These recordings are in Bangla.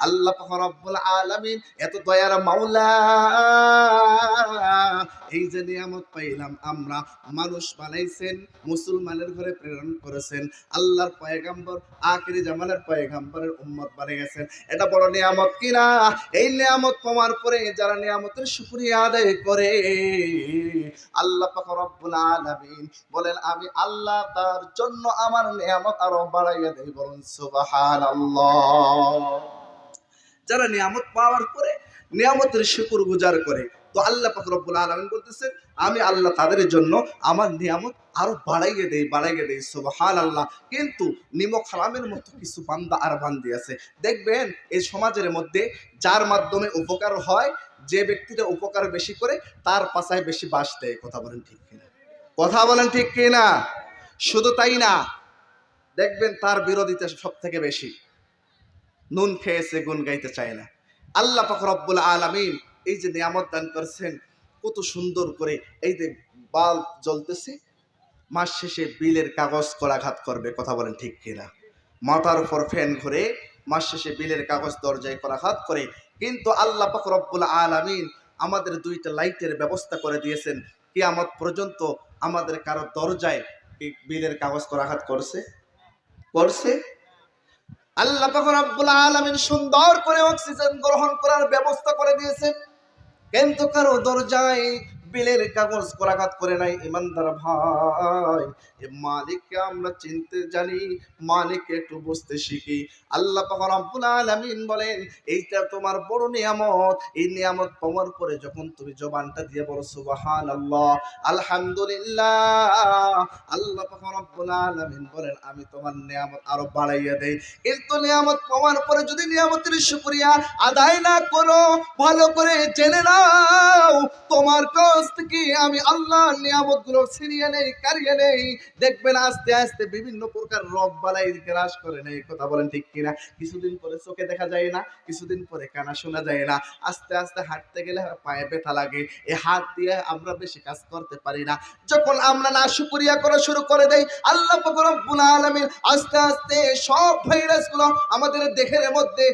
আল্লাহ পাক রব্বুল আলামিন এত দয়ার মাওলা, এই যে নিয়ামত পাইলাম আমরা, মানুষ বানাইছেন, মুসলমানের ঘরে প্রেরণ করেছেন, আল্লাহর পয়গম্বর আখিরি জামানের পয়গম্বরের উম্মত বানিয়েছেন। এটা বড় নিয়ামত কিনা? এই নিয়ামত পাওয়ার পরে যারা নিয়ামতের শুকরিয়া আদায় করে, আল্লাহ পাক রব্বুল আলামিন বলেন আমি আল্লাহ তার জন্য আমার নিয়ামত আরো বাড়াইয়া দেই। বলুন সুবহানাল্লাহ। যারা নিয়ামত পাওয়ার পরে নিয়ামতের শুকর গুজার করে, তো আল্লাহ পাক রব্বুল আলামিন বলতেছেন আমি আল্লাহ তাদের জন্য আমার নিয়ামত আরো বাড়াইয়ে দেই সুবহানাল্লাহ। কিন্তু নিমক হারামের মতো কিছু বান্দা আর বান্দি আছে, দেখবেন এই সমাজের মধ্যে যার মাধ্যমে উপকার হয়, যে ব্যক্তিটা উপকার বেশি করে তার পাছায় বেশি বাস দেয়। কথা বলেন ঠিক কিনা? কথা বলেন ঠিক কিনা? শুধু তাই না, দেখবেন তার বিরোধিতা সব থেকে বেশি। নুন খেয়েছে গুণ গাইতে চায় না। আল্লাহ পাক রব্বুল আলামিন এই যে নিয়ামত দান করেছেন, কত সুন্দর করে এই যে বাল্ব জ্বলতেছে, মাস শেষে বিলের কাগজ করাঘাত করবে। কথা বলেন ঠিক কিনা? মাথার উপর ফ্যান ঘুরে মাস শেষে বিলের কাগজ দরজায় করাঘাত করে। কিন্তু আল্লাহ পাক রব্বুল আলামিন আমাদের দুইটা লাইটের ব্যবস্থা করে দিয়েছেন। কিয়ামত পর্যন্ত আমাদের কারো দরজায় বিলের কাগজ করাঘাত করছে? আল্লাহ পাক রব্বুল আলামিন সুন্দর করে অক্সিজেন গ্রহণ করার ব্যবস্থা করে দিয়েছেন, কিন্তু কারো দরজায় বিলের কাগজ করাঘাত করে নাই। ইমানদার ভাই, এ মালিককে আমরা চিনতে জানি, মালিককে একটু বুঝতে শিখি। আল্লাহ পাক রব্বুল আলামিন বলেন এইটা তোমার বড় নিয়ামত। এই নিয়ামত পাওয়ার পরে যখন তুমি জবানটা দিয়ে বলো সুবহানাল্লাহ, আলহামদুলিল্লাহ, আল্লাহ পাক রব্বুল আলামিন বলেন আমি তোমার নিয়ামত আরো বাড়াইয়া দেই। কিন্তু নিয়ামত পাওয়ার পরে যদি নিয়ামতের শুকরিয়া আদায় না করো, ভালো করে জেনে নাও তোমার কাছ থেকে আমি আল্লাহর নিয়ামতগুলো ছিনিয়ে নেই, কারিয়ে নেই। দেখবেন আস্তে আস্তে বিভিন্ন প্রকার রোগ বালাই গ্রাস করে নেই। কথা বলেন ঠিক কিনা? কিছুদিন পরে চোখে দেখা যায় না, কিছুদিন পরে কানা শোনা যায় না, আস্তে আস্তে হাঁটতে গেলে পায়ে ব্যথা লাগে, এই হাত দিয়ে আমরা বেশি কাজ করতে পারি না। যখন আমরা না শুকরিয়া করা শুরু করে দেই, আল্লাহ পাক রব্বুল আলামিন আস্তে আস্তে সব ভাইরাসগুলো আমাদের দেহের মধ্যে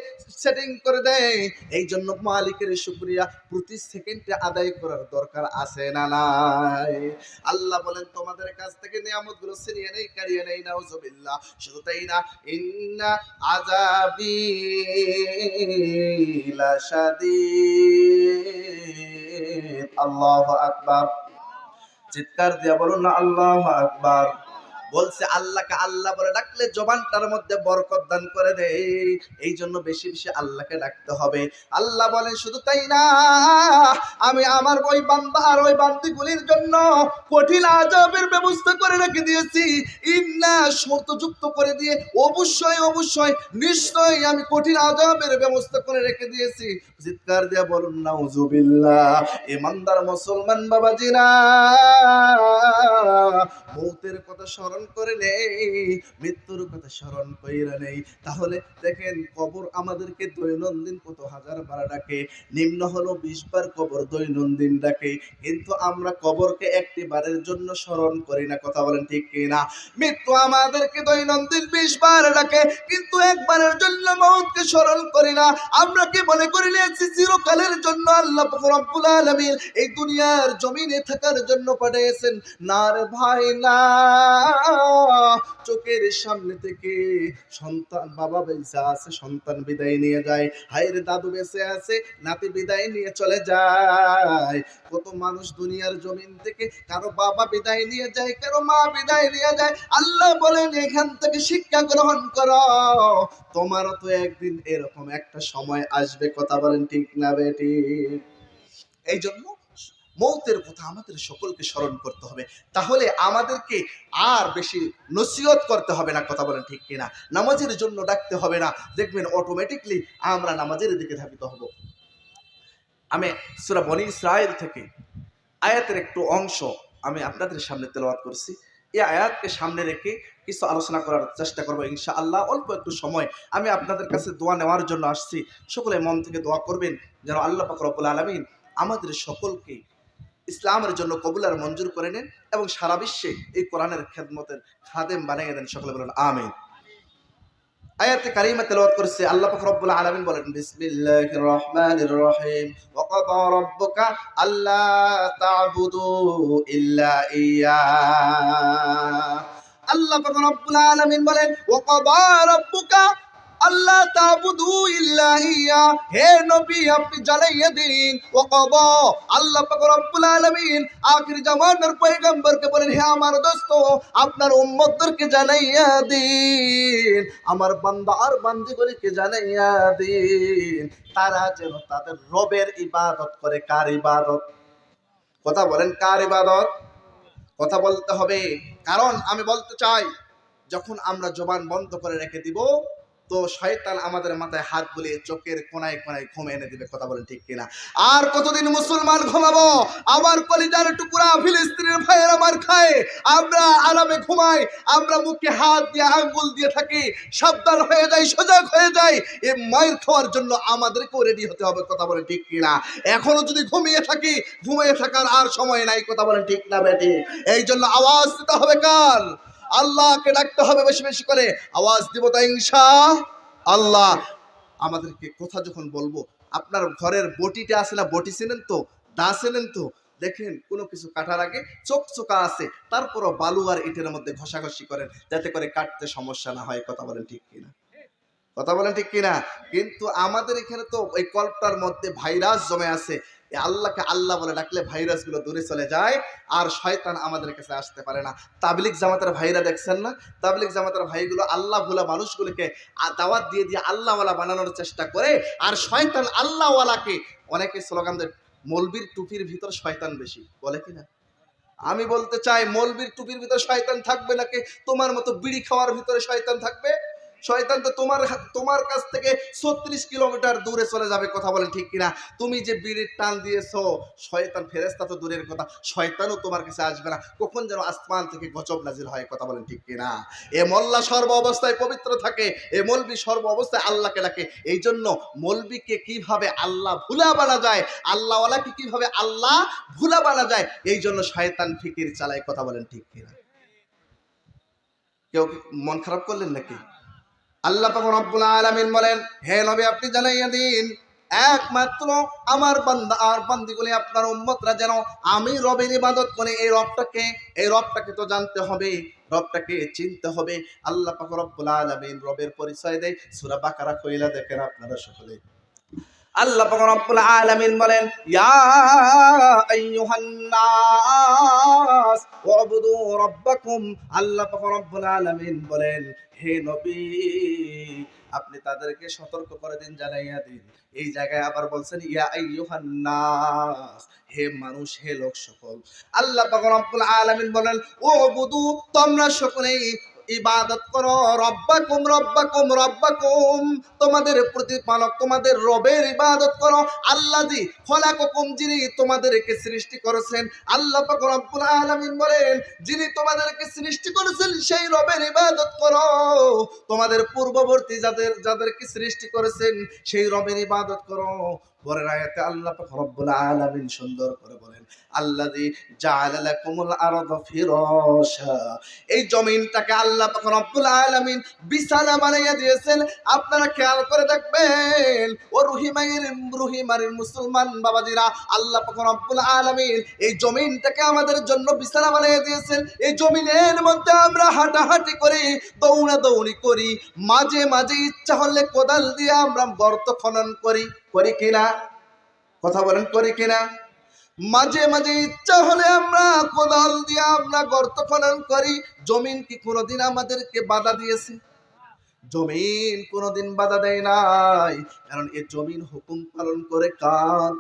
সেটিং করে দেয়। এই জন্য মালিকের শুকরিয়া প্রতি সেকেন্ডে আদায় করার দরকার আছে না নাই? আল্লাহ বলেন তোমাদের কাছ থেকে নিয়ামতগুলো ছিনিয়ে নেই, কারিয়ে নেই। নাউজুবিল্লাহ। শুধু তাই না, ইন্না আযাবি লাশাদীদ। আল্লাহু আকবার। চিৎকার দিয়া বলুন না আল্লাহু আকবার। বলছে আল্লাহকে আল্লাহ বলে ডাকলে জবানটার মধ্যে বরকত দান করে দেয়। এই জন্য বেশি বেশি আল্লাহকে ডাকতে হবে। আল্লাহ বলেন শুধু তাই না, আমি আমার ওই বান্দা আর ওই বান্দিগুলির জন্য কঠিন আযাবের ব্যবস্থা করে রেখে দিয়েছি। ইন্না শর্তযুক্ত করে দিয়ে অবশ্যই নিশ্চয়ই আমি কঠিন আযাবের ব্যবস্থা করে রেখে দিয়েছি। চিৎকার দিয়ে বলুন নাউজুবিল্লাহ। ইমানদার মুসলমান বাবাজিরা, মৌতের কথা স্মরণ করে নেই, মৃত্যুর কথা স্মরণ কইরা নেই। তাহলে দেখেন কবর আমাদেরকে দৈনন্দিন কত হাজার বার ডাকে, নিম্ন হলো 20 বার কবর দৈনন্দিন ডাকে, কিন্তু আমরা কবরকে একটি বারের জন্য স্মরণ করি না। কথা বলেন ঠিক কিনা? মৃত্যু আমাদেরকে দৈনন্দিন 20 বার ডাকে, কিন্তু একবারের জন্য মৌতকে স্মরণ করি না। আমরা কি মনে করি নিয়েছি চিরকালের জন্য আল্লাহ পাক রব্বুল আলামিন এই দুনিয়ার জমিনে থাকার জন্য পাঠিয়েছেন? না রে ভাই না। চোখের সামনে থেকে সন্তান, বাবা বেঁচে আছে, সন্তান বিদায় নিয়ে যায়, হায়ের দাদু বেঁচে আছে, নাতি বিদায় নিয়ে চলে যায়। কত মানুষ দুনিয়ার জমিন থেকে কারো বাবা বিদায় নিয়ে যায়, কারো মা বিদায় নিয়ে যায়। আল্লাহ বলেন এখান থেকে শিক্ষা গ্রহণ করো, তোমারও তো একদিন এরকম একটা সময় আসবে। কথা বলেন ঠিক না বেটি? এই জন্য মৌতের কথা আমাদের সকলকে স্মরণ করতে হবে। তাহলে আমাদেরকে আর বেশি নসিহত করতে হবে না। কথা বলেন ঠিক কিনা? নামাজের জন্য ডাকতে হবে না। দেখবেন অটোমেটিকলি আমরা নামাজের দিকে ধাবিত হব। আমি সূরা বনী ইসরাঈল থেকে আয়াতের একটু অংশ আমি আপনাদের সামনে তেলাওয়াত করছি। এই আয়াতকে সামনে রেখে কিছু আলোচনা করার চেষ্টা করবো ইনশাআল্লাহ। অল্প একটু সময় আমি আপনাদের কাছে দোয়া নেওয়ার জন্য আসছি। সকলে মন থেকে দোয়া করবেন যেন আল্লাহ পাক রব্বুল আলামিন আমাদের সকলকে ইসলামের জন্য কবুল আর মঞ্জুর করে নেন এবং সারা বিশ্বে এই কোরআনের খেদমতের খাদেম বানিয়ে দেন। সকলে বলেন আমিন। আয়াতে কারিমা তেলাওয়াত করছে। আল্লাহ পাক রব্বুল আলামিন বলেন বিসমিল্লাহির রহমানির রহিম ওয়া ক্বাদা রাব্বুকা আল্লা তা'বুদু ইল্লা ইয়্যা। আল্লাহ পাক রব্বুল আলামিন বলেন ওয়া ক্বাদা রাব্বুকা আল্লাহ তা'বুদু ইল্লা ইয়্যা। হে নবী আপনি জানাইয়া দিন ওয়া ক্বাদা আল্লাহ পাক রব্বুল আলামিন আখির জামানার পয়গম্বরকে বলেন হে আমার দোস্ত আপনার উম্মতদেরকে জানাইয়া দিন, আমার বান্দা আর বান্দীগুলিকে জানাইয়া দিন, তারা যেন তাদের রবের ইবাদত করে। কার ইবাদত? কথা বলেন, কার ইবাদত? কথা বলতে হবে। কারণ আমি বলতে চাই, যখন আমরা জবান বন্ধ করে রেখে দিব তো শয়তান আমাদের মাথায় হাত বুলিয়ে চোখের কোনায় কোনায় ঘুম এনে দিবে। কথা বলেন ঠিক কিনা? আর কতদিন মুসলমান ঘুমাবো? আমার কলিজার টুকরা ফিলিস্তিনের ভাইয়ের আমার খায়, আমরা আরামে ঘুমাই, আমরা মুখে হাত দিয়ে আঙ্গুল দিয়ে থাকি। সাবধান হয়ে যাই, সজাগ হয়ে যাই, এই মায়ের খাওয়ার জন্য আমাদেরকেও রেডি হতে হবে। কথা বলেন ঠিক কিনা? এখনো যদি ঘুমিয়ে থাকি, ঘুমিয়ে থাকার আর সময় নাই। কথা বলেন ঠিক না বেটি? এই জন্য আওয়াজ দিতে হবে কার? আল্লাহকে ডাকতে হবে বেশি বেশি করে। আওয়াজ দিব তো ইনশাআল্লাহ। আমাদেরকে কথা যখন বলবো, আপনার ঘরের বটিটা আছে না, বটি চেনেন তো, দা চেনেন তো? দেখেন কোনো কিছু কাটার আগে চোখচোকা আছে, তারপরও বালু আর ইটের মধ্যে ঘষাঘষি করেন যাতে করে কাটতে সমস্যা না হয়। কথা বলেন ঠিক কিনা? কথা বলেন ঠিক কিনা? কিন্তু আমাদের এখানে তো ওই কল্পটার মধ্যে ভাইরাস জমে আছে। আল্লাহকে আল্লাহ বলে ডাকলে ভাইরাসগুলো দূরে চলে যায়, আর শয়তান আমাদের কাছে আসতে পারে না। তাবলিগ জামাতের ভাইরা দেখছেন না? তাবলিগ জামাতের ভাইগুলো আল্লাহ ভোলা মানুষগুলোকে দাওয়াত দিয়ে দিয়ে আল্লাহওয়ালা বানানোর চেষ্টা করে, আর শয়তান আল্লাহওয়ালাকে অনেকে স্লোগান দেয় মৌলবীর টুপির ভিতর শয়তান বেশি, বলে কিনা? আমি বলতে চাই, মৌলবীর টুপির ভিতর শয়তান থাকবে নাকি তোমার মতো বিড়ি খাওয়ার ভিতরে শয়তান থাকবে? শয়তান তো তোমার কাছ থেকে 36 কিলোমিটার দূরে চলে যাবে। কথা বলেন ঠিক কিনা? তুমি যে বিড়ির টান দিয়েছো, শয়তান ফেরেশতা তো দূরের কথা, শয়তানও তোমার কাছে আসবে না। কখন যেন আসমান থেকে গজব নাজিল হয়। কথা বলেন ঠিক কিনা? এ মোল্লা সর্ব অবস্থায় পবিত্র থাকে, এ মৌলবী সর্ব অবস্থায় আল্লাহকে ডাকে। এই জন্য মৌলবীকে কিভাবে আল্লাহ ভুলা বানা যায়, আল্লাহওয়ালাকে কিভাবে আল্লাহ ভুলা বানা যায়, এই জন্য শয়তান ফিকির চালায়। কথা বলেন ঠিক কিনা? কেউ মন খারাপ করলেন নাকি? আল্লাহ পাক রব্বুল আলামিন বলেন হে নবী আপনি জানাইয়া দিন, একমাত্র আমার বান্দা আর বান্দিগুলি আপনার উম্মতরা যেন আমি রবের ইবাদত করে। এই রবটাকে তো জানতে হবে, রবটাকে চিনতে হবে। আল্লাহ পাক রব্বুল আলামিন রবের পরিচয় দেয় সূরা বাকারা কইলা দেখেন আপনারা সকলে। আল্লাহ পাক রব্বুল আলামিন বলেন ইয়া আইয়ুহান নাস ওয়াবুদু রাব্বাকুম। আল্লাহ পাক রব্বুল আলামিন বলেন হে নবী আপনি তাদেরকে সতর্ক করে দিন, জানাইয়া দিন। এই জায়গায় আবার বলছেন ইয়া আইয়ুহান নাস, হে মানুষ, হে লোক সকল। আল্লাহ পাক রব্বুল আলামিন বলেন ওয়াবুদু, তোমরা সকলেই ইবাদত করো, রব্বাকুম রব্বাকুম রব্বাকুম, তোমাদের প্রতিপালক তোমাদের রবের ইবাদত করো। আল্লাযী খলাকাকুম, যিনি তোমাদেরকে সৃষ্টি করেছেন। আল্লাহ পাক রব্বুল আলামিন বলেন যিনি তোমাদেরকে সৃষ্টি করেছেন সেই রবের ইবাদত করো। তোমাদের পূর্ববর্তী যাদেরকে সৃষ্টি করেছেন সেই রবের ইবাদত করো। পরের আয়াতে আল্লাহ পাক রব্বুল আলামিন সুন্দর করে বলেন আল্লাযী জাআলা লাকুমুল আরদা ফিরাশা, এই জমিনটাকে আল্লাহ পাক রব্বুল আলামিন বিছানা বানাইয়া দিয়েছেন। আপনারা খেয়াল করে দেখবেন ও রহিমার মুসলমান বাবাজিরা, আল্লাহ পাক রব্বুল আলামিন এই জমিনটাকে আমাদের জন্য বিছানা বানাইয়া দিয়েছেন। এই জমিনের মধ্যে আমরা হাঁটাহাঁটি করি, দৌড়াদৌড়ি করি, মাঝে মাঝে ইচ্ছা হলে কোদাল দিয়ে আমরা গর্ত খনন করি কিনা? কথা বলেন করি কিনা? মাঝে মাঝে ইচ্ছা হলে আমরা কোদাল দিয়ে আমরা গর্ত খনন করি। জমিন কি কোনোদিন আমাদেরকে বাধা দিয়েছে? জমিন কোনোদিন বাধা দেয় নাই, কারণ এই জমিন হুকুম পালন করে কার?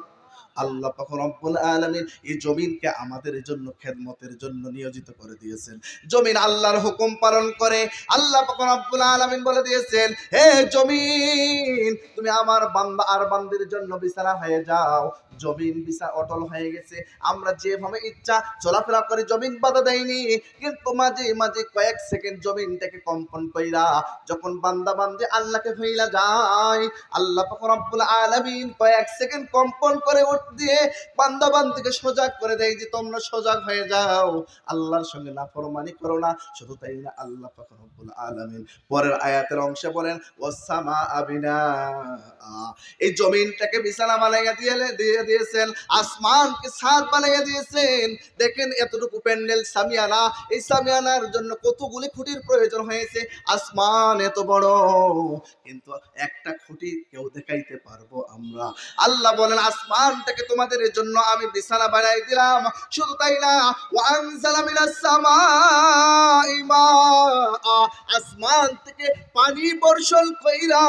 আল্লাহ পাক রব্বুল আলামিন এই জমিনকে আমাদের জন্য খেদমতের জন্য নিয়োজিত করে দিয়েছেন। জমিন আল্লাহর হুকুম পালন করে। আল্লাহ পাক রব্বুল আলামিন বলে দিয়েছেন হে জমিন তুমি আমার বান্দা আর বান্দির জন্য বিছানা হয়ে যাও। জমিন বিছা অটল হয়ে গেছে। আমরা যেভাবে ইচ্ছা চলাফেরা করে জমিন বাধা দেয়নি, কিন্তু মাঝে মাঝে কয়েক সেকেন্ড জমিনটাকে কম্পন কইরা যখন বান্দা বান্দে আল্লাহকে ফেইলা যায়, আল্লাহ পাক রব্বুল আলামিন কয়েক সেকেন্ড কম্পন করে উঠ দিয়ে বান্দা বান্দিকে সজাগ করে দেয় যে তোমরা সজাগ হয়ে যাও, আল্লাহর সঙ্গে নাফরমানি করো না। শুধু তাই না, আল্লাহ পাক রব্বুল আলামিন পরের আয়াতের অংশে বলেন ওয়াসসামা আবিনা, এই জমিনটাকে বিছানা বানাইয়া দিয়ে দিয়েছেন, আসমানকে ছাদ বানাইয়া দিয়েছেন। দেখেন এতটুকু প্যান্ডেল সামিয়ানা, এই সামিয়ানার জন্য কতগুলি খুঁটির প্রয়োজন হয়েছে। আসমান এত বড়, কিন্তু একটা খুঁটি কেউ দেখাইতে পারবো আমরা? আল্লাহ বলেন আসমানটাকে তোমাদের জন্য আমি বিছানা বানাই দিলাম। শুধু তাই না, ওয়ানজালা মিনাস সামাই মাআ, আসমান থেকে পানি বর্ষণ কইরা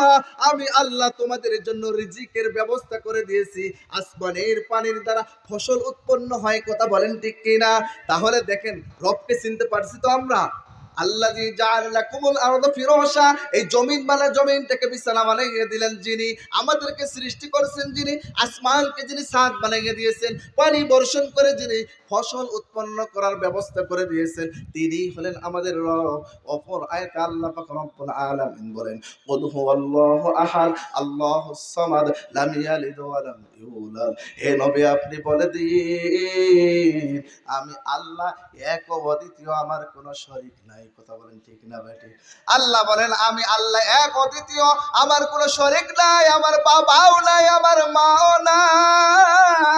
আমি আল্লাহ তোমাদের জন্য রিজিকের ব্যবস্থা করে দিয়েছি। আসমানের পানির দ্বারা ফসল উৎপন্ন হয়, কথা বলেন ঠিক কিনা? তাহলে দেখেন রবকে চিনতে পারছি তো আমরা। আল্লাযী জাআলা লাকুমুল আরদা ফিরাশা, এই জমিনটাকে বিছানা বানাইয়ে দিলেন যিনি, আমাদেরকে সৃষ্টি করেছেন যিনি, আসমানকে যিনি ছাদ বানাইয়ে দিয়েছেন, পানি বর্ষণ করে যিনি ফসল উৎপন্ন করার ব্যবস্থা করে দিয়েছেন, তিনি হলেন আমাদের রব। অপর আয়াতে আল্লাহ পাক রব্বুল আলামিন বলেন কুল হুয়াল্লাহু আহাদ আল্লাহুস সামাদ লাম ইয়ালিদ ওয়া লাম ইউলাদ। হে নবী আপনি বলে দিন আমি আল্লাহ এক ও অদ্বিতীয়, আমার কোনো শরীক নাই। কথা বলেন ঠিক না বেটি? আল্লাহ বলেন আমি আল্লাহ এক অদ্বিতীয়, আমার কোনো শরীক নাই, আমার বাবাও নাই, আমার মাও নাই,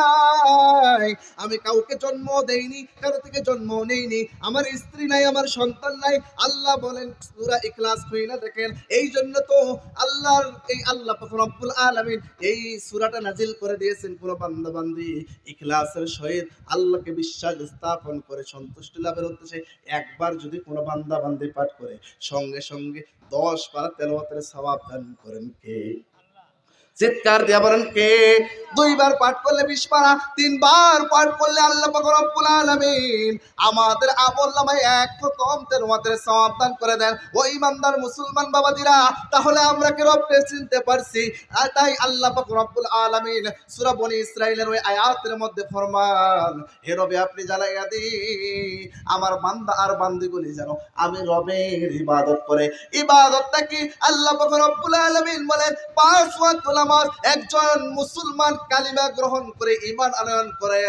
আমি কাউকে জন্ম দেইনি, কারো থেকে জন্ম নেইনি, আমার স্ত্রী নাই, আমার সন্তান নাই। আল্লাহ বলেন সূরা ইখলাস খুইলা দেখেন, এই জন্য তো আল্লাহ পাক রব্বুল আলামিন এই সূরাটা নাজিল করে দিয়েছেন। কোন বান্দা বান্দি ইখলাসের সহিত আল্লাহকে বিশ্বাস স্থাপন করে সন্তুষ্টি লাভের উদ্দেশ্যে একবার যদি কোনো বান্দা বান্দি পাঠ করে, সঙ্গে সঙ্গে 10 পারা তেলাওয়াতের সওয়াব দান করেন কে? চিৎকার দিয়া বলেন কে? 2 বার পাঠ করলে 20 পারা, 3 বার পাঠ করলে আল্লাহ পাক রব্বুল আলামিন আমাদের আমলনামায় 1 খতম তেলাওয়াতের সওয়াব দান করে দেন। ও ইমানদার মুসলমান বাবাজিরা, তাহলে আমরা কি রবকে চিনতে পারছি? আর তাই আল্লাহ পাক রব্বুল আলামিন সূরা বনী ইসরাঈলের ওই আয়াতের মধ্যে ফরমান, হে রবে আপনি জানাইয়া দিন আমার বান্দা আর বান্দিগুলি যেন আমি রবের ইবাদত করে। ইবাদতটা কি? আল্লাহ পাক রব্বুল আলামিন বলেন 5 ওয়াক্ত নামাজ। একজন মুসলমান কালিমা গ্রহণ করে ঈমান আনয়ন করে,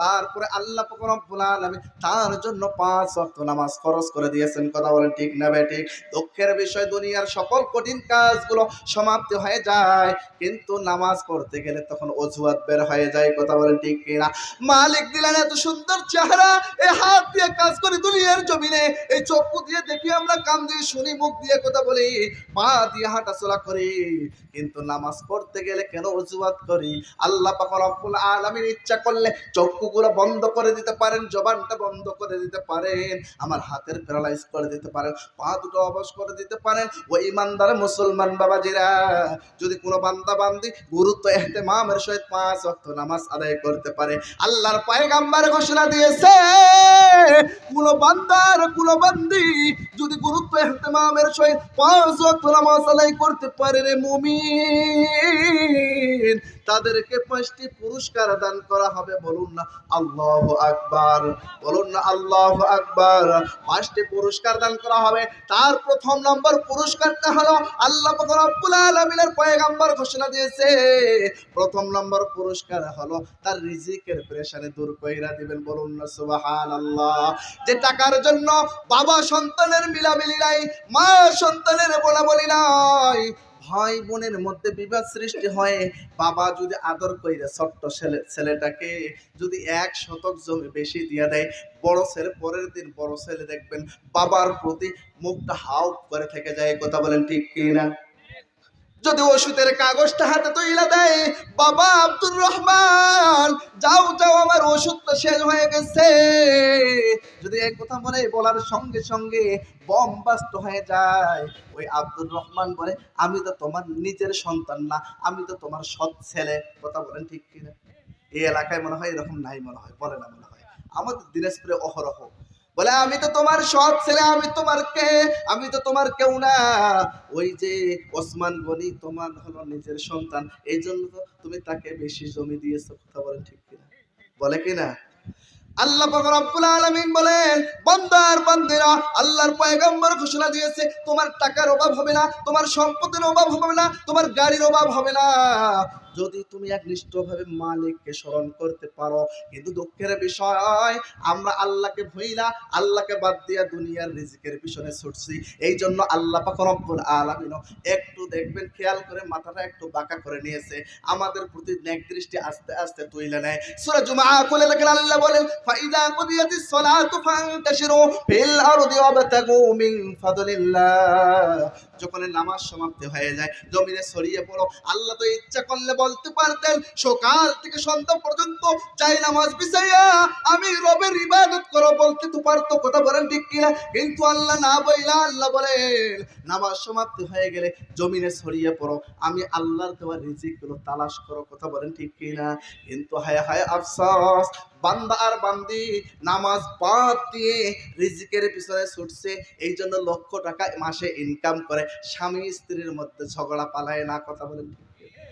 তারপরে আল্লাহ পাক রব্বুল আলামিন তার জন্য 5 ওয়াক্ত নামাজ ফরজ করে দিয়েছেন। কথা বলেন ঠিক না বেটি? দুঃখের বিষয় দুনিয়ার সকল কঠিন কাজগুলো সমাপ্তি হয়ে যায়, কিন্তু নামাজ পড়তে গেলে তখন অজুহাত বের হয়ে যায়। কথা বলেন ঠিক কিনা? মালিক দিলেন এত সুন্দর চেহারা, এই হাত দিয়ে কাজ করি দুনিয়ার জমিনে, এই চক্ষু দিয়ে দেখি আমরা, কান দিয়ে শুনি, মুখ দিয়ে কথা বলি, পা দিয়ে হাঁটা চলা করি, কিন্তু নামাজ পড়তে গেলে কেন অজুহাত করি? আল্লাহ পাক রব্বুল আলামিন ইচ্ছা করলে চক্ষুগুলো বন্ধ করে দিতে পারেন, জবানটা বন্ধ করে দিতে পারেন, আমার হাতের প্যারালাইজ করে দিতে পারেন, পা দুটো অবশ করে দিতে পারেন। ওই ইমানদার মুসলমান বাবাজিরা, যদি কোনো বান্দা বান্দি গুরুত্ব ইহতিমামের সহিত 5 ওয়াক্ত নামাজ আদায় করতে পারে, আল্লাহর পয়গম্বর ঘোষণা দিয়েছে কোন বান্দার কোন বান্দি যদি গুরুত্ব ইহতিমামের সহিত 5 ওয়াক্ত নামাজ আদায় করতে পারে রে মুমিন, তাদেরকে 5টি পুরস্কার দান করা হবে। বলুন না আল্লাহু আকবার, বলুন না আল্লাহু আকবার। 5টি পুরস্কার দান করা হবে। তার প্রথম নম্বর পুরস্কারটা হলো আল্লাহ পাক রব্বুল আলামিনের পয়গম্বর ঘোষণা দিয়েছে, প্রথম নম্বর পুরস্কার হলো তার রিজিকের পেরেশানি দূর কইরা দিবেন। বলুন না সুবহানাল্লাহ। যে টাকার জন্য বাবা সন্তানের মিলামিলি নাই, মা সন্তানের বলাবলি নাই, ভাই বোনের মধ্যে বিবাদ সৃষ্টি হয়, বাবা যদি আদর কইরা ছোট্ট ছেলেটাকে যদি 1 শতক জমি বেশি দিয়ে দেয়, বড় ছেলে পরের দিন বড় ছেলে দেখবেন বাবার প্রতি মুখটা হাউ করে থেকে যায়। কথা বলেন ঠিক কিনা? যদি ওষুধের কাগজটা হাতে তুইলা দেয়, বাবা আব্দুর রহমান যাও যাও আমার ওষুধটা শেষ হয়ে গেছে, যদি এই কথা বলে বলার সঙ্গে সঙ্গে বম বাস্ট হয়ে যায়, ওই আব্দুর রহমান বলে আমি তো তোমার নিজের সন্তান না, আমি তো তোমার সৎ ছেলে। কথা বলেন ঠিক কিনা? এই এলাকায় মনে হয় এরকম নাই, মনে হয় বলে না, মনে হয় আমাদের দিনাজপুরে অহরহ বলে আমি তো তোমার সৎ ছেলে, আমি তোমার কে, আমি তো তোমার কেউ না। ওই যে ওসমান গনি তোমার হলো নিজের সন্তান, এই জন্য তো তুমি তাকে বেশি জমি দিয়েছো। কথা বলেন ঠিক কিনা? বলে কিনা? আল্লাহ পাক রব্বুল আলামিন বলেন, বান্দার বান্দিরা, আল্লাহর পয়গম্বর ঘোষণা দিয়েছে তোমার টাকার অভাব হবে না, তোমার সম্পদের অভাব হবে না, তোমার গাড়ির অভাব হবে না, যদি তুমি একনিষ্ঠভাবে মালিককে স্মরণ করতে পারো। কিন্তু দুঃখের বিষয়, আমরা আল্লাহকে ভুইলা, আল্লাহকে বাদ দিয়া দুনিয়ার রিজিকের পিছনে ছুটছি। এই জন্য আল্লাহ পাক রব্বুল আলামিন একটু দেখবেন, খেয়াল করে মাথাটা একটু বাঁকা করে নিয়েছে, আমাদের প্রতি নেক দৃষ্টি আস্তে আস্তে তুইলে নেয়। সূরা জুমআ খুলে দেখেন, আল্লাহ বলেন, ফাইদা কুদিয়াতিস সালাতু ফান্তাশিরু ফিল আরদি ওয়াবতাগু মিন ফাদলিল্লাহ। যখন নামাজ সমাপ্তি হয়ে যায়, জমিনে ছড়িয়ে পড়ো। আল্লাহ তো ইচ্ছা করলে বলতে পারতেন সকাল থেকে সন্ধ্যা পর্যন্ত চাই নামাজ বিছাইয়া আমি রবের ইবাদত করো, বলতে তো পারতো। কথা বলেন ঠিক কিনা? কিন্তু আল্লাহ না বইলা, আল্লাহ বলেন নামাজ সমাপ্তি হয়ে গেলে জমিনে ছড়িয়ে পড়ো, আমি আল্লাহর দেওয়া রিজিক গুলো তালাশ করো। কথা বলেন ঠিক কিনা? কিন্তু হায় হায় আফসোস, বান্দা আর বান্দি নামাজ বাদ দিয়ে রিজিকের পিছনে ছুটছে। এই জন্য লক্ষ টাকা মাসে ইনকাম করে, স্বামী স্ত্রীর মধ্যে ঝগড়া পালায় না। কথা বলেন ঠিক কিনা?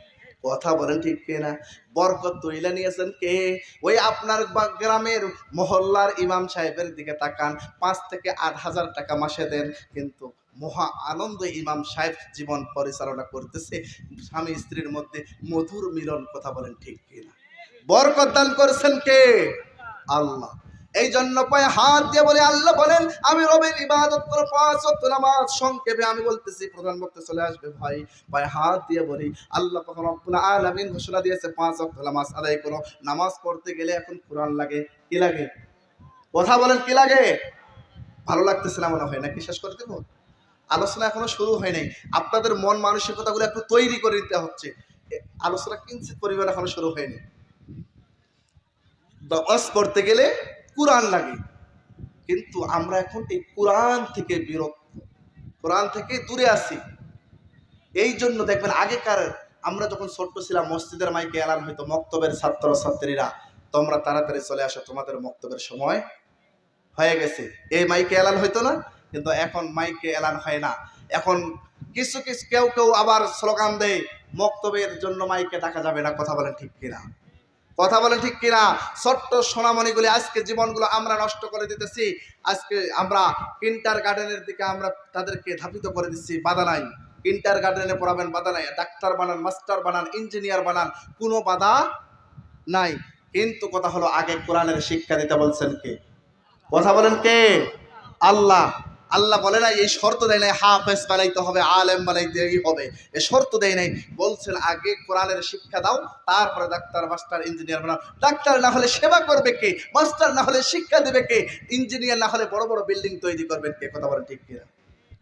কথা বলেন ঠিক কিনা? বরকত তুইলা নিয়েছেন কে? ওই আপনার গ্রামের মহল্লার ইমাম সাহেবের দিকে তাকান, 5 থেকে 8 হাজার টাকা মাসে দেন, কিন্তু মহা আনন্দ ইমাম সাহেব জীবন পরিচালনা করতেছে, স্বামী স্ত্রীর মধ্যে মধুর মিলন। কথা বলেন ঠিক কিনা? বরকত দান করেছেন কে? আল্লাহ। এই জন্য পায়ে হাত দিয়ে বলে, আল্লাহ বলেন আমি রবের ইবাদত করো, 5 ওয়াক্ত নামাজ। সংক্ষেপে আমি বলতেছি, প্রধান বক্তা চলে আসবে ভাই, পায়ে হাত দিয়ে বলি, আল্লাহ পাক রব্বুল আলামিন ঘোষণা দিয়েছে 5 ওয়াক্ত নামাজ আদায় করো। নামাজ পড়তে গেলে এখন কোরআন লাগে। কি লাগে? কথা বলেন কি লাগে? ভালো লাগতেছে না মনে হয়, নাকি শেষ করে দেবো? আলোচনা এখনো শুরু হয় নাই, আপনাদের মন মানসিকতাগুলো একটু তৈরি করে দিতে হচ্ছে। আলোচনা কিঞ্চিত পরিমাণ এখনো শুরু হয়নি। নামাজ পড়তে গেলে কোরআন লাগে, কিন্তু আমরা এখন এই কোরআন থেকে বিরত, কোরআন থেকে দূরে আছি। এই জন্য দেখবেন আগেকার আমরা যখন ছোট্ট ছিলাম, মসজিদের মাইকে এলান হইতো, মক্তবের ছাত্র ছাত্রীরা তোমরা তাড়াতাড়ি চলে আসো, তোমাদের মক্তবের সময় হয়ে গেছে, এই মাইকে এলান হইতো না। কিন্তু এখন মাইকে এলান হয় না। এখন কিছু কিছু কেউ কেউ আবার স্লোগান দেয়, মক্তবের জন্য মাইকে ডাকা যাবে না। কথা বলেন ঠিক কিনা? কথা বলেন ঠিক কিনা? ছোট্ট সোনামণিগুলি আজকে জীবনগুলো আমরা নষ্ট করে দিতেছি। আজকে আমরা কিন্টার গার্ডেনের দিকে আমরা তাদেরকে ধাপিত করে দিচ্ছি, বাধা নাই। কিন্টার গার্ডেনে পড়াবেন, বাধা নাই। ডাক্তার বানান, মাস্টার বানান, ইঞ্জিনিয়ার বানান, কোনো বাধা নাই। কিন্তু কথা হলো, আগে কোরআনের শিক্ষা দিতে বলছেন কে? কথা বলেন কে? আল্লাহ। আল্লাহ বলে নাই, এই শর্ত দেয় নাই হাফেজ বানাইতে হবে, আলেম বানাইতেই হবে, এ শর্ত দেয় নাই। বলছেন আগে কোরআনের শিক্ষা দাও, তারপরে ডাক্তার মাস্টার ইঞ্জিনিয়ার বানাও। ডাক্তার না হলে সেবা করবে কে? মাস্টার না হলে শিক্ষা দেবে কে? ইঞ্জিনিয়ার না হলে বড় বড় বিল্ডিং তৈরি করবেন কে? কথা বলেন ঠিক কিনা?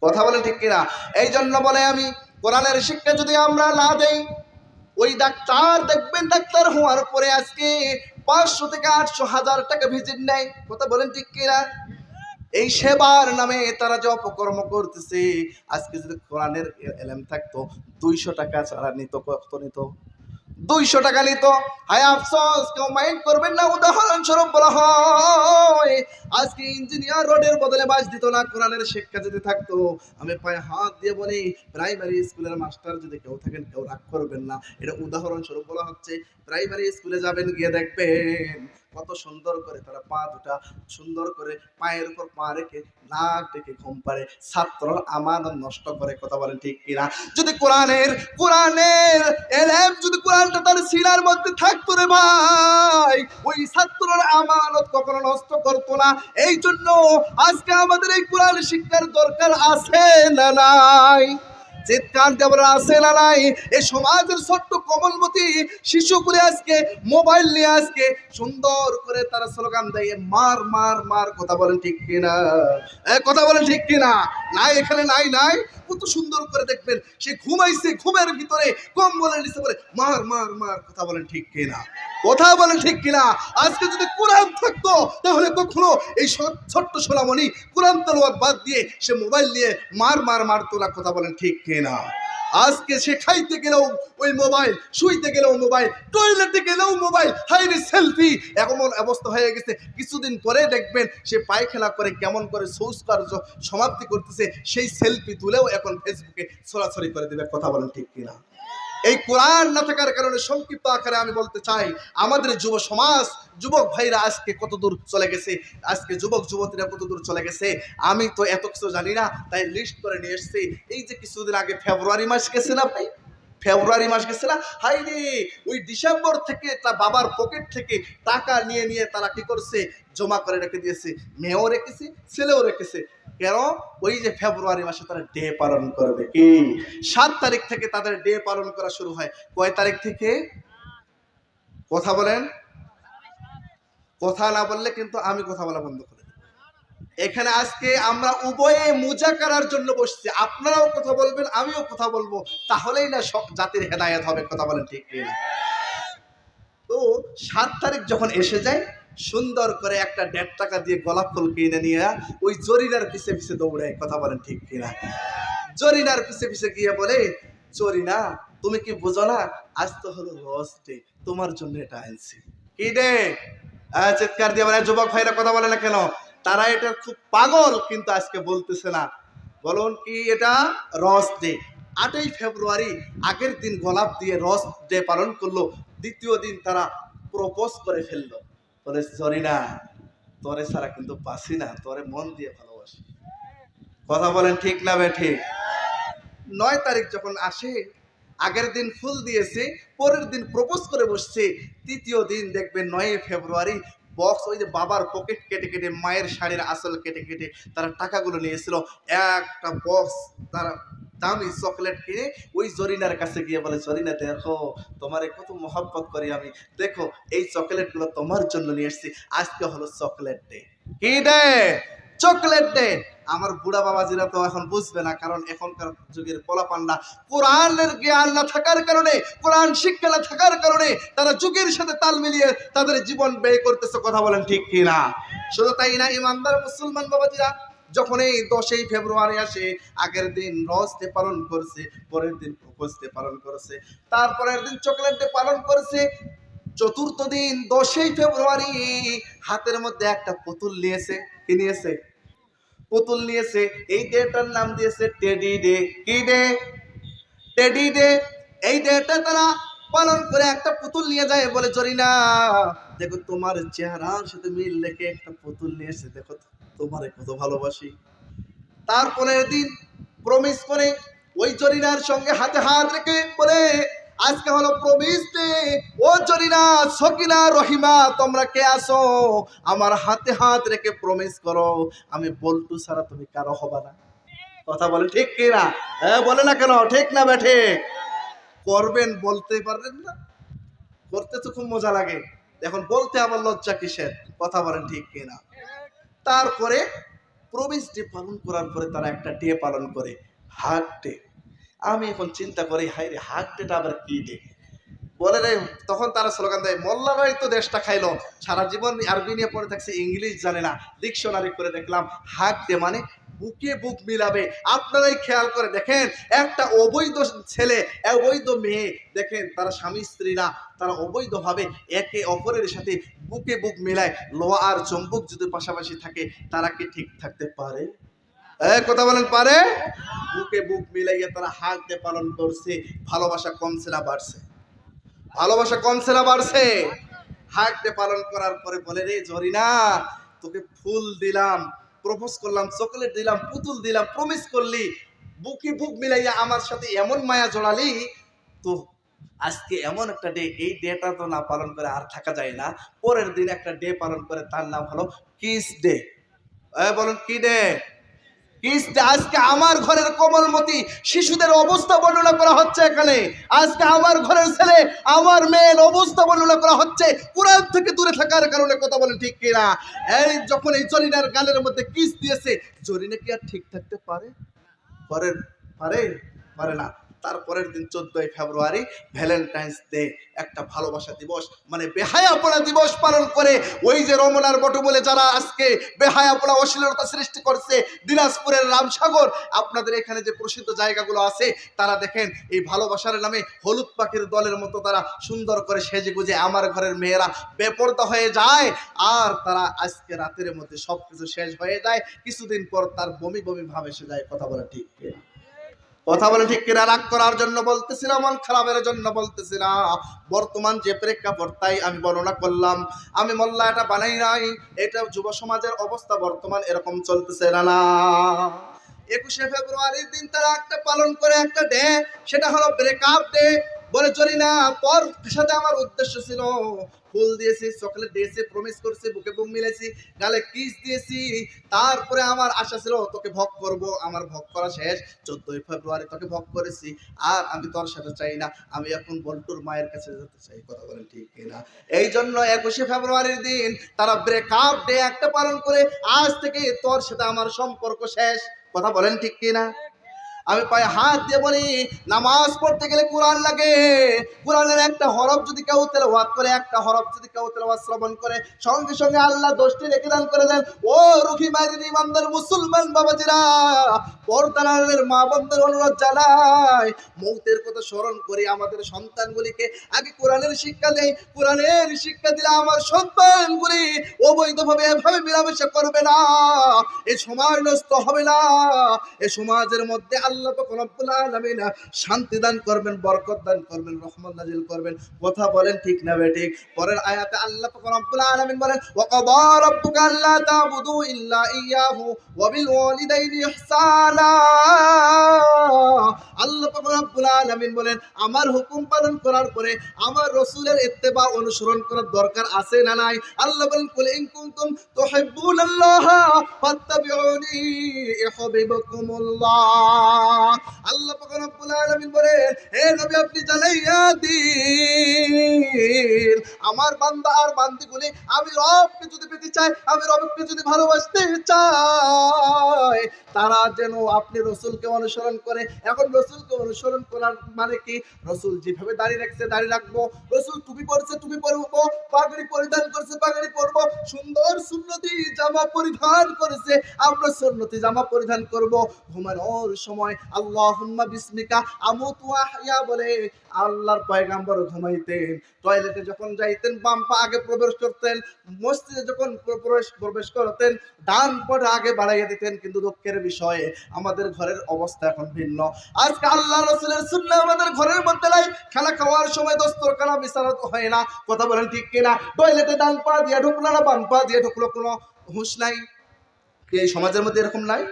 কথা বলেন ঠিক কিনা? এই জন্য বলে আমি, কোরআনের শিক্ষা যদি আমরা না দেই, ওই ডাক্তার দেখবেন ডাক্তার হওয়ার পরে আজকে 500 থেকে 800 হাজার টাকা ভিজিট নেয়। কথা বলেন ঠিক কিনা? এই সেবার নামে তারা যে অপকর্ম করতেছে। আজকে যদি কোরআনের এলেম থাকতো, 200 টাকা ছাড়া নিত, কত নিত? 200 টাকা নিত। হায় আফসোস, কেউ মাইন্ড করবেন না, উদাহরণস্বরূপ বলা হয় আজকে ইঞ্জিনিয়ার রোডের বদলে বাস দিত না, কোরআনের শিক্ষা যদি থাকতো। আমি পায়ে হাত দিয়ে বলি, প্রাইমারি স্কুলের মাস্টার যদি কেউ থাকেন, কেউ রাগ করবেন না, এটা উদাহরণস্বরূপ বলা হচ্ছে। প্রাইমারি স্কুলে যাবেন, গিয়ে দেখবেন কত সুন্দর করে তারা পা দুটা সুন্দর করে পায়ের উপর পা রেখে নাক ডেকে ঘুম পাড়ে, ছাত্র আমানত নষ্ট করে। কথা বলেন ঠিক কিনা? যদি কোরআনের এলেম যদি কোরআনটা তার সিনার মধ্যে থাকতো রে ভাই, ওই ছাত্রর আমানত কখনো নষ্ট করতো না। এই জন্য আজকে আমাদের এই কোরআন শিক্ষার দরকার আছে না নাই? চিৎকার দেওয়ার আছে না নাই? এই সমাজের ছোট্ট কমলমতি শিশুগুলি আজকে মোবাইল নিয়ে আজকে সুন্দর করে তারা স্লোগান দেয়, মার মার মার। কথা বলেন ঠিক কিনা? কথা বলেন ঠিক কিনা? নাই এখানে নাই নাই, কত সুন্দর করে দেখবেন সে ঘুমাইছে, ঘুমের ভিতরে কম্বলের নিচে বলে মার মার মার। কথা বলেন ঠিক কিনা? কথা বলেন ঠিক কিনা? আজকে যদি কোরআন থাকতো, তাহলে কখনো এই ছোট্ট সোনামণি কোরআন তেলাওয়াত বাদ দিয়ে সে মোবাইল নিয়ে মার মার মার তোলা। কথা বলেন ঠিক কিনা? আজকে সে খাইতে গেলেও ওই মোবাইল, শুইতে গেলেও মোবাইল, টয়লেটে গেলেও মোবাইল, হাইরে সেলফি। এমন অবস্থা হয়ে গেছে, কিছুদিন পরে দেখবেন সে পায়খানা করে কেমন করে শৌচকার্য সমাপ্তি করতেছে, সেই সেলফি তুলেও এখন ফেসবুকে ছড়াছড়ি করে দেবে। কথা বলেন ঠিক কিনা? এই কোরআন না থাকার কারণে সংক্ষিপ্ত আকারে আমি বলতে চাই, আমাদের যুব সমাজ, যুবক ভাইরা আজকে কত দূর চলে গেছে, আজকে যুবক যুবতীরা কত দূর চলে গেছে আমি তো এত কিছু জানি না, তাই লিস্ট করে নিয়ে এসেছি। এই যে কিছুদিন আগে ফেব্রুয়ারি মাস গেছে না ভাই, ফেব্রুয়ারি মাস গেছে না, হাই রে, ওই ডিসেম্বর থেকে তার বাবার পকেট থেকে টাকা নিয়ে নিয়ে তারা কি করছে, জমা করে রেখে দিয়েছে। মেয়েও রেখেছে, ছেলেও রেখেছে। কেন? ওই যে ফেব্রুয়ারি মাসে তারা ডে পালন করবে। কি 7 তারিখ থেকে তাদের ডে পালন করা শুরু হয়। কয় তারিখ থেকে? কথা বলেন। কথা না বললে কিন্তু আমি কথা বলা বন্ধ করে দেব। এখানে আজকে আমরা উভয়ে মুজাকারার জন্য বসছি, আপনারাও কথা বলবেন, আমিও কথা বলবো, তাহলেই না সব জাতির হেদায়েত হবে। কথা বলেন ঠিক কিনা? তো 7 তারিখ যখন এসে যায়, সুন্দর করে একটা 1.5 টাকা দিয়ে গোলাপ ফুল কিনে নিয়ে ওই জরিনার পিছে পিছে দৌড়ায়। কথা বলেন ঠিক কিনা? জরিনার পিছে পিছে গিয়ে বলে, জরিনা তুমি কি বুঝো না, আজ তো হলো রোজ ডে, তোমার জন্য এটা আনছি। কি ডে? চিৎকার দিয়ে বলে, যুবক ভাইরা কথা বলে না কেন? তারা এটা খুব পাগল, কিন্তু আজকে বলতেছে না। বলুন কি এটা? Rose day. 8ই ফেব্রুয়ারি আগের দিন গোলাপ দিয়ে রোজ ডে পালন করলো, দ্বিতীয় দিন তারা প্রপোজ করে ফেললো। বলে, জরিনা তোরে ছাড়া কিন্তু বাসি না, তোরে মন দিয়ে ভালোবাসি। কথা বলেন ঠিক না বেঠিক? 9 তারিখ যখন আসে, আগের দিন ফুল দিয়েছে, পরের দিন প্রপোজ করে বসছে, তৃতীয় দিন দেখবেন 9 ফেব্রুয়ারি বক্স, ওই যে বাবার পকেট কেটে কেটে, মায়ের শাড়ির আসল কেটে কেটে তারা টাকাগুলো নিয়েছিল, একটা বক্স তারা দামি চকলেট কিনে ওই জরিনার কাছে গিয়ে বলে, জরিনা দেখো তোমারে কত মহব্বত করি আমি, দেখো এই চকলেটগুলো তোমার জন্য নিয়ে এসেছি, আজকে হলো চকলেট ডে। কি ডে? Chocolate day. আমার বুড়া বাবাজিরা তো এখন বুঝবে না, কারণ এখনকার যুগের পোলাপান্ডা কোরআনের জ্ঞান না থাকার কারণে, কোরআন শিক্ষা না থাকার কারণে তারা যুগের সাথে তাল মিলিয়ে তাদের জীবন ব্যয় করতেছে। কথা বলেন ঠিক কিনা? শুধু তাই না, ইমানদার মুসলমান বাবাজিরা, যখন এই 10ই ফেব্রুয়ারি আসে, আগের দিন রোজ ডে পালন করছে, পরের দিন প্রপোজ ডে পালন করছে, তারপরের দিন চকলেট ডে পালন করছে, চতুর্থ দিন 10ই ফেব্রুয়ারি হাতের মধ্যে একটা পুতুল নিয়েছে। কি নিয়েছে? পুতুল নিয়েছে। এই ডেটার নাম দিয়েছে টেডি ডে। কি ডে? Teddy day. এই ডেটা তারা পালন করে একটা পুতুল নিয়ে যায়, বলে, জরিনা দেখো তোমার চেহারার সাথে মিল রেখে একটা পুতুল নিয়ে এসে, দেখো তোমারে কত ভালোবাসি। তারপরের দিন প্রমিস করে ওই জরিনার সঙ্গে হাতে হাত রেখে বলে, আজকে হলো প্রমিস ডে, ও জরিনা, সকিনা, রহিমা, তোমরা কে আসো, আমার হাতে হাত রেখে প্রমিস করো, আমি বল্টু ছাড়া তুমি কারো হবা না। কথা বলে ঠিক কিনা? বলে না কেন? ঠিক না বেঠে? করবেন, বলতে পারবেন না? করতে তো খুব মজা লাগে, এখন বলতে আবার লজ্জা কিসের? কথা বলেন ঠিক কিনা? তারপরে প্রমিস ডে পালন করার পরে তারা একটা ডে পালন করে, হাগ ডে। আমি এখন চিন্তা করি, হাই রে, হাগ ডেটা আবার কি ডে? বলে রে, তখন তারা স্লোগান দেয়, মোল্লারাই তো দেশটা খাইলো, সারা জীবন আরবি নিয়ে পড়ে থাকছে, ইংলিশ জানে না। ডিকশনারি করে দেখলাম, হাগ ডে মানে বুকে বুক মিলাবে। আপনারাই খেয়াল করে দেখেন, একটা অবৈধ ছেলে, অবৈধ মেয়ে, দেখেন তারা স্বামী স্ত্রী না, তারা অবৈধভাবে একে অপরের সাথে বুকে বুক মিলায়। লোহা আর চম্বুক যদি পাশাপাশি থাকে, তারা কি ঠিক থাকতে পারে? কথা বলেন, পারে? বুকে বুক মিলাইয়া তারা হাগ ডে পালন করছে। ভালোবাসা কমছে না বাড়ছে? ভালোবাসা কমছে না বাড়ছে? হাগ ডে পালন করার পরে বলে, রে জরিনা, তোকে ফুল দিলাম, প্রপোজ করলাম, চকলেট দিলাম, পুতুল দিলাম, প্রমিস করলি, বুকে বুক মিলাইয়া আমার সাথে এমন মায়া জড়ালি, তো আজকে এমন একটা ডে, এই ডেটা তো না পালন করে আর থাকা যায় না। পরের দিন একটা ডে পালন করে, তার নাম হলো কিস ডে। বলুন কি ডে? Kiss day. আজকে আমার ঘরের কোমলমতি শিশুদের অবস্থা বর্ণনা করা হচ্ছে এখানে। আজকে আমার ঘরের ছেলে, আমার মেয়ের অবস্থা বর্ণনা করা হচ্ছে কোরআন থেকে দূরে থাকার কারণে। কথা বলেন ঠিক কিনা? এই যখন এই জরিনার গালের মধ্যে কিস দিয়েছে, জরিনা কি আর ঠিক থাকতে পারে? পারে? পারে না। তারপরের দিন 14ই ফেব্রুয়ারি ভ্যালেন্টাইন্স ডে, একটা ভালোবাসা দিবস, মানে বেহায়াপনা দিবস পালন করে ওই যে রমনার বটমূলে যারা আজকে বেহায়াপনা অশ্লীলতা সৃষ্টি করছে, দিনাজপুরের রামসাগর, আপনাদের এখানে যে প্রসিদ্ধ জায়গাগুলো আছে, তারা দেখেন এই ভালোবাসার নামে হলুদ পাখির দলের মতো তারা সুন্দর করে সেজে গুজে আমার ঘরের মেয়েরা বেপরদা হয়ে যায়, আর তারা আজকে রাতের মধ্যে সবকিছু শেষ হয়ে যায়, কিছুদিন পর তার বমি বমি ভাব এসে যায়। কথা বলে ঠিক কিনা? কথা বলে ঠিক কিনা? রাগ করার জন্য বলতেছি না, মন খারাপের জন্য বলতেছি না, বর্তমান যে প্রেক্ষাপট তাই আমি বর্ণনা করলাম। আমি মোল্লা এটা বানাই নাই, এটা যুব সমাজের অবস্থা বর্তমান এরকম চলতেছে না। 21শে ফেব্রুয়ারির দিন তারা একটা পালন করে একটা ডে, সেটা হলো ব্রেকআপ ডে। বলে চলি না, তোর সাথে আমার উদ্দেশ্য ছিল, ফুল দিয়েছি, চকলেট দিয়েছি, প্রমিস করছি, বুকে বুক মিলেছি, গালে কিস দিয়েছি, তারপরে আমার আশা ছিল তোকে ভোগ করব। আমার ভোগ করা শেষ, 14ই ফেব্রুয়ারি তোকে ভোগ করেছি, আর আমি তোর সাথে চাই না, আমি এখন বল্টুর মায়ের কাছে যেতে চাই। কথা বলেন ঠিক কিনা? এই জন্য 21শে ফেব্রুয়ারির দিন তারা ব্রেকআপ ডে একটা পালন করে, আজ থেকে তোর সাথে আমার সম্পর্ক শেষ। কথা বলেন ঠিক কিনা? আমি পায়ে হাত দিয়ে বলি, নামাজ পড়তে গেলে কোরআন লাগে, কোরআনের একটা হরফ যদি কেউ তেলাওয়াত করে, একটা হরফ যদি কেউ তেলাওয়াত শ্রবণ করে, সঙ্গে সঙ্গে আল্লাহ 10টি নেকি দান করে দেন। ও রুখি মায়ের ইমানদার মুসলমান বাবাজিরা, পর্দারের মা বোনদের অনুরোধ জানাই, মৌতের কথা স্মরণ করি, আমাদের সন্তানগুলিকে আগে কোরআনের শিক্ষা দেই। কোরআনের শিক্ষা দিলে আমার সন্তানগুলি অবৈধভাবে এভাবে মিলামেশা করবে না, এই সমাজ নষ্ট হবে না, এই সমাজের মধ্যে আল্লাহ পাক রব্বুল আলামিন শান্তি দান করবেন, বরকত দান করবেন, রহমত নাজিল করবেন। কথা বলেন ঠিক না বেঠিক? পরের আয়াতে আল্লাহ পাক রব্বুল আলামিন বলেন, ওয়া ক্বাদা রাব্বুকা আল্লা তা'বুদু ইল্লা ইয়্যাহু ওয়া বিল ওয়ালিদাইনি ইহসানা। আল্লাহ পাক রব্বুল আলামিন বলেন, আমার হুকুম পালন করার পরে আমার রাসূলের ইত্তেবা অনুসরণ করার দরকার আছে না নাই? আল্লাহ বলেন, কুল ইন কুনতুম তুহিব্বুনাল্লাহ ফাত্তাবিউনি ইউহিব্বুকুমুল্লাহ। আল্লাহ পাক রব্বুল আলামিন বলেন, হে নবী আপনি জানাইয়া দিন আমার বান্দা আর বান্দিগুলি, আমি রবকে যদি পেতে চাই, আমি রবকে যদি ভালোবাসতে চাই, তারা যেন আপনি রাসূলকে অনুসরণ করে। এখন রাসূলকে অনুসরণ করার মানে কি? রাসূল যেভাবে দাঁড়িয়ে রাখছে দাঁড়িয়ে রাখবো, রাসূল টুপি পরছে টুপি পরবো, পাগড়ি পরিধান করছে পাগড়ি পরবো, সুন্দর সুন্নতি জামা পরিধান করেছে আমরা সুন্নতি জামা পরিধান করব। ঘুমানোর সময় আল্লাহুম্মা বিসমিকা আমুতু ওয়া আহইয়া বলে আল্লাহর পয়গম্বর ঘুমাইতেন। টয়লেটে যখন যাইতেন বাম পা আগে প্রবেশ করতেন, মসজিদে যখন প্রবেশ করতেন ডান পাটা আগে বাড়াইয়া দিতেন। কিন্তু দুঃখের বিষয়ে আমাদের ঘরের অবস্থা এখন ভিন্ন। আজকে আল্লাহ রাসূলের সুন্নাহ আমাদের ঘরের মধ্যে নাই। খানা খাওয়ার সময় দস্তরখানা বিছানা হয় না। কথা বলেন ঠিক কিনা? টয়লেটে ডান পা দিয়ে ঢুকলো না বাম পা দিয়ে ঢুকলো, কোনো হুঁশ নাই। এই সমাজের মধ্যে এরকম নাই?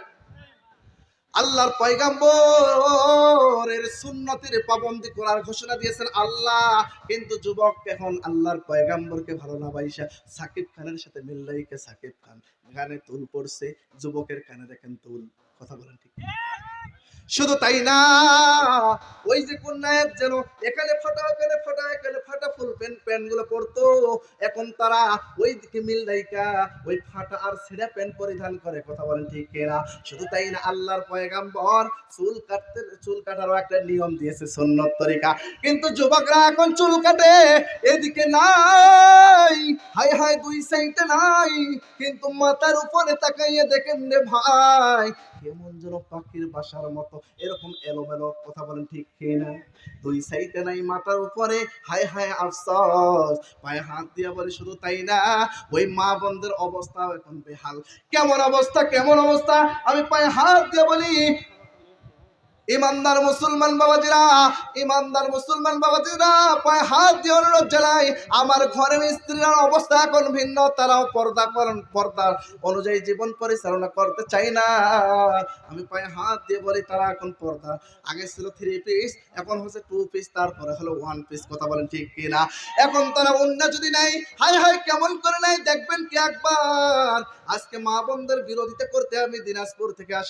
আল্লাহর পয়গম্বরের সুন্নতের পাবন্দি করার ঘোষণা দিয়েছেন আল্লাহ, কিন্তু যুবক এখন আল্লাহর পয়গম্বরকে ভালো না বাইসা সাকিব খানের সাথে মিল রেখে সাকিব খান গানে তুল পড়ছে, যুবকের কানে দেখেন তুল। কথা বলেন ঠিক? শুধু তাই না, ওই যে কোন নায়ক যেন এখানে ফাটা এখানে ফাটা এখানে ফাটা ফুল প্যান্ট গুলো পরতো, এখন তারা ওই দিকে মিল রাইকা ওই ফাটা আর ছেঁড়া প্যান্ট পরিধান করে। কথা বলেন ঠিক কিনা? শুধু তাই না, আল্লাহর পয়গম্বর চুল কাটারও একটা নিয়ম দিয়েছে, সুন্নত তরিকা, কিন্তু যুবকরা এখন চুল কাটে এদিকে নাই, হাই হাই দুই সাইডে নাই, কিন্তু মাথার উপরে তাকাইয়ে দেখেন রে ভাই কেমন যেন পাখির বাসার মতো এরকম এলোমেলো। কথা বলেন ঠিক কিনা? দুই সাইডে নাই, মাথার উপরে, হায় হায় আফসোস। পায়ে হাত দিয়া বলে শুধু তাই না, ওই মা বোনদের অবস্থা এখন বেহাল। কেমন অবস্থা কেমন অবস্থা? আমি পায়ে হাত দিয়ে বলি, ইমানদার মুসলমান বাবাজিরা, ইমানদার মুসলমান বাবাজিরা পায়ে হাত দিয়ে অনুরোধ জানাই, আমার ঘরের স্ত্রীর অবস্থা এখন ভিন্ন, তারাও পর্দা অনুযায়ী জীবন পরিচালনা করতে চাই না। আমি পায়ে হাত দিয়ে বলি তারা এখন পর্দা, আগে ছিল 3 পিস, এখন হচ্ছে 2 পিস, তারপরে হলো 1 পিস। কথা বলেন ঠিক কিনা? এখন তারা অন্য যদি নাই, হাই হাই কেমন করে নাই দেখবেন কি একবার। আজকে মা বোনদের বিরোধিতা করতে আমি দিনাজপুর থেকে আসি।